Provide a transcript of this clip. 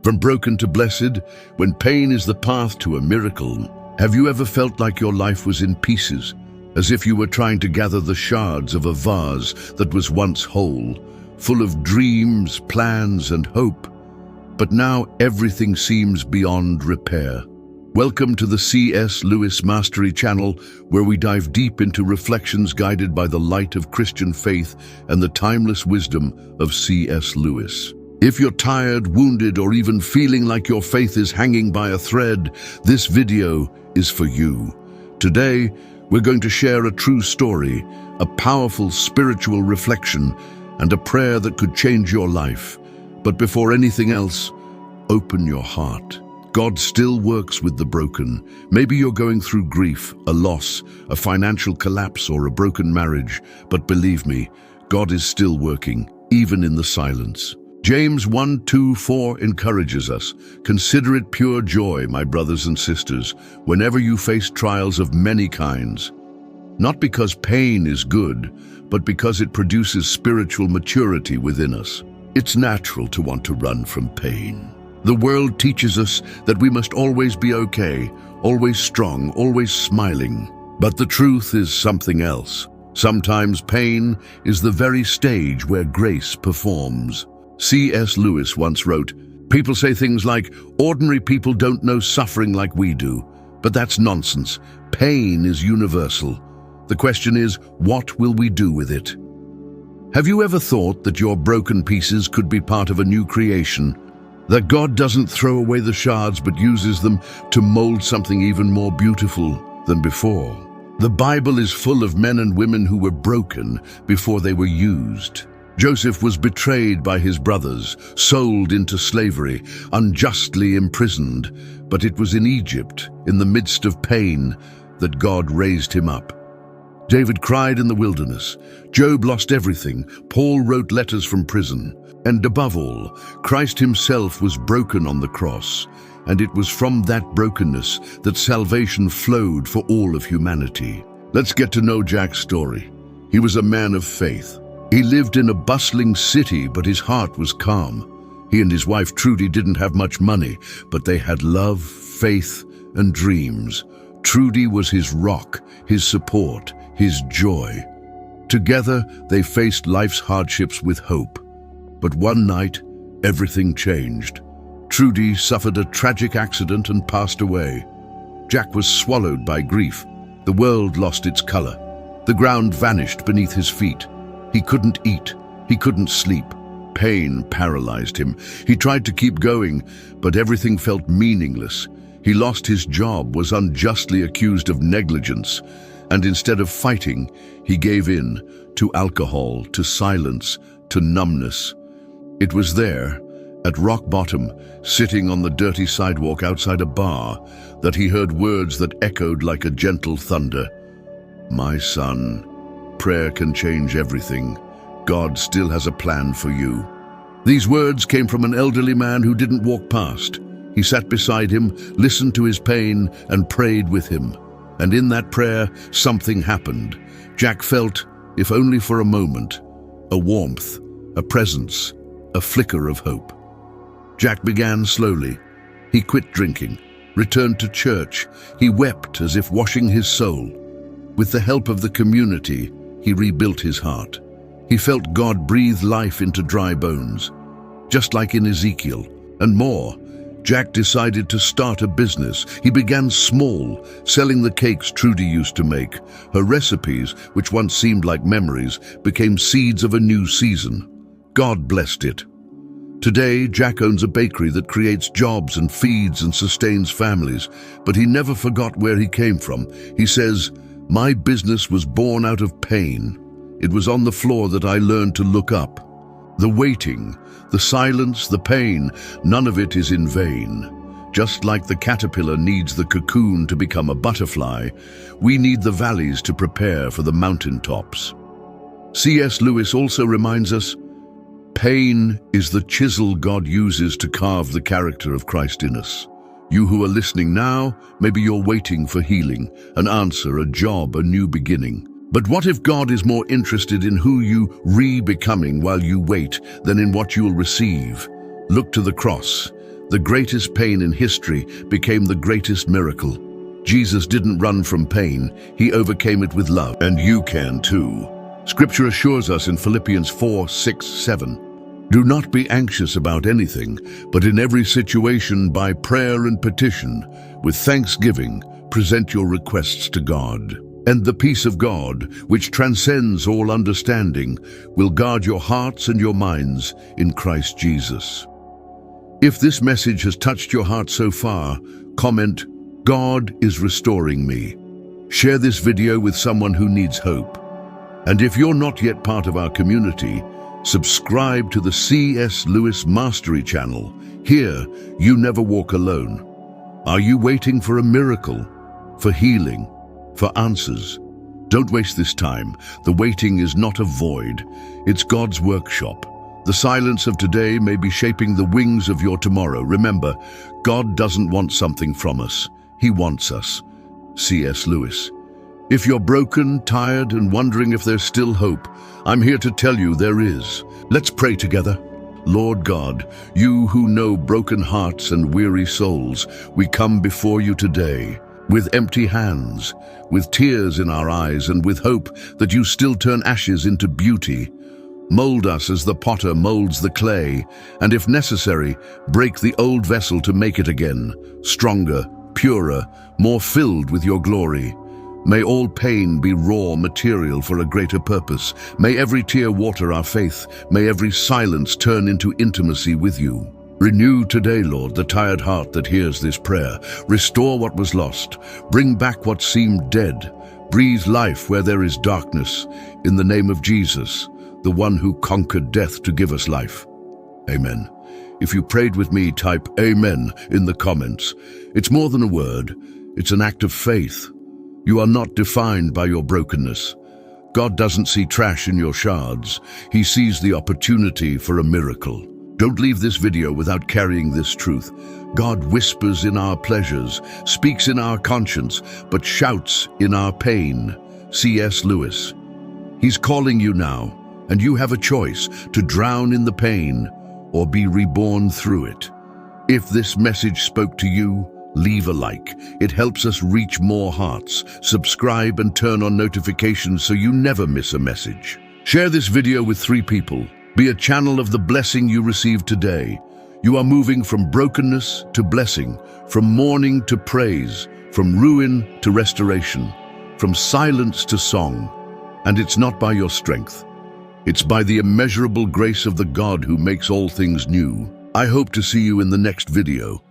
From broken to blessed, when pain is the path to a miracle. Have you ever felt like your life was in pieces, as if you were trying to gather the shards of a vase that was once whole, full of dreams, plans, and hope? But now everything seems beyond repair. Welcome to the C.S. Lewis Mastery Channel, where we dive deep into reflections guided by the light of Christian faith and the timeless wisdom of C.S. Lewis. If you're tired, wounded, or even feeling like your faith is hanging by a thread, this video is for you. Today, we're going to share a true story, a powerful spiritual reflection, and a prayer that could change your life. But before anything else, open your heart. God still works with the broken. Maybe you're going through grief, a loss, a financial collapse, or a broken marriage. But believe me, God is still working, even in the silence. James 1:2-4 encourages us, "Consider it pure joy, my brothers and sisters, whenever you face trials of many kinds. Not because pain is good, but because it produces spiritual maturity within us." It's natural to want to run from pain. The world teaches us that we must always be okay, always strong, always smiling. But the truth is something else. Sometimes pain is the very stage where grace performs. C.S. Lewis once wrote, "People say things like, 'Ordinary people don't know suffering like we do.' But that's nonsense. Pain is universal. The question is, what will we do with it?" Have you ever thought that your broken pieces could be part of a new creation? That God doesn't throw away the shards but uses them to mold something even more beautiful than before? The Bible is full of men and women who were broken before they were used. Joseph was betrayed by his brothers, sold into slavery, unjustly imprisoned, but it was in Egypt, in the midst of pain, that God raised him up. David cried in the wilderness. Job lost everything. Paul wrote letters from prison. And above all, Christ himself was broken on the cross, and it was from that brokenness that salvation flowed for all of humanity. Let's get to know Jack's story. He was a man of faith. He lived in a bustling city, but his heart was calm. He and his wife Trudy didn't have much money, but they had love, faith, and dreams. Trudy was his rock, his support, his joy. Together, they faced life's hardships with hope. But one night, everything changed. Trudy suffered a tragic accident and passed away. Jack was swallowed by grief. The world lost its color. The ground vanished beneath his feet. He couldn't eat. He couldn't sleep. Pain paralyzed him. He tried to keep going, but everything felt meaningless. He lost his job, was unjustly accused of negligence, and instead of fighting, he gave in to alcohol, to silence, to numbness. It was there, at rock bottom, sitting on the dirty sidewalk outside a bar, that he heard words that echoed like a gentle thunder. "My son, prayer can change everything. God still has a plan for you." These words came from an elderly man who didn't walk past. He sat beside him, listened to his pain, and prayed with him. And in that prayer, something happened. Jack felt, if only for a moment, a warmth, a presence, a flicker of hope. Jack began slowly. He quit drinking, returned to church. He wept as if washing his soul. With the help of the community, he rebuilt his heart. He felt God breathe life into dry bones, just like in Ezekiel, and more. Jack decided to start a business. He began small, selling the cakes Trudy used to make. Her recipes, which once seemed like memories, became seeds of a new season. God blessed it. Today, Jack owns a bakery that creates jobs and feeds and sustains families, but he never forgot where he came from. He says, "My business was born out of pain. It was on the floor that I learned to look up. The waiting, the silence, the pain, none of it is in vain. Just like the caterpillar needs the cocoon to become a butterfly, we need the valleys to prepare for the mountaintops." C.S. Lewis also reminds us, pain is the chisel God uses to carve the character of Christ in us. You who are listening now, maybe you're waiting for healing, an answer, a job, a new beginning. But what if God is more interested in who you re-becoming while you wait than in what you'll receive? Look to the cross. The greatest pain in history became the greatest miracle. Jesus didn't run from pain, he overcame it with love, and you can too. Scripture assures us in Philippians 4:6-7, "Do not be anxious about anything, but in every situation by prayer and petition, with thanksgiving, present your requests to God. And the peace of God, which transcends all understanding, will guard your hearts and your minds in Christ Jesus." If this message has touched your heart so far, comment, "God is restoring me." Share this video with someone who needs hope. And if you're not yet part of our community, subscribe to the C.S. Lewis Mastery channel. Here, you never walk alone. Are you waiting for a miracle, for healing, for answers? Don't waste this time. The waiting is not a void. It's God's workshop. The silence of today may be shaping the wings of your tomorrow. Remember, God doesn't want something from us. He wants us. C.S. Lewis. If you're broken, tired, and wondering if there's still hope, I'm here to tell you there is. Let's pray together. Lord God, you who know broken hearts and weary souls, we come before you today with empty hands, with tears in our eyes, and with hope that you still turn ashes into beauty. Mold us as the potter molds the clay, and if necessary, break the old vessel to make it again, stronger, purer, more filled with your glory. May all pain be raw material for a greater purpose. May every tear water our faith. May every silence turn into intimacy with you. Renew today, Lord, the tired heart that hears this prayer. Restore what was lost. Bring back what seemed dead. Breathe life where there is darkness. In the name of Jesus, the one who conquered death to give us life. Amen. If you prayed with me, type Amen in the comments. It's more than a word. It's an act of faith. You are not defined by your brokenness. God doesn't see trash in your shards. He sees the opportunity for a miracle. Don't leave this video without carrying this truth. God whispers in our pleasures, speaks in our conscience, but shouts in our pain. C.S. Lewis. He's calling you now, and you have a choice to drown in the pain or be reborn through it. If this message spoke to you, leave a like. It helps us reach more hearts. Subscribe and turn on notifications so you never miss a message. Share this video with 3 people. Be a channel of the blessing you received today. You are moving from brokenness to blessing, from mourning to praise, from ruin to restoration, from silence to song. And it's not by your strength. It's by the immeasurable grace of the God who makes all things new. I hope to see you in the next video.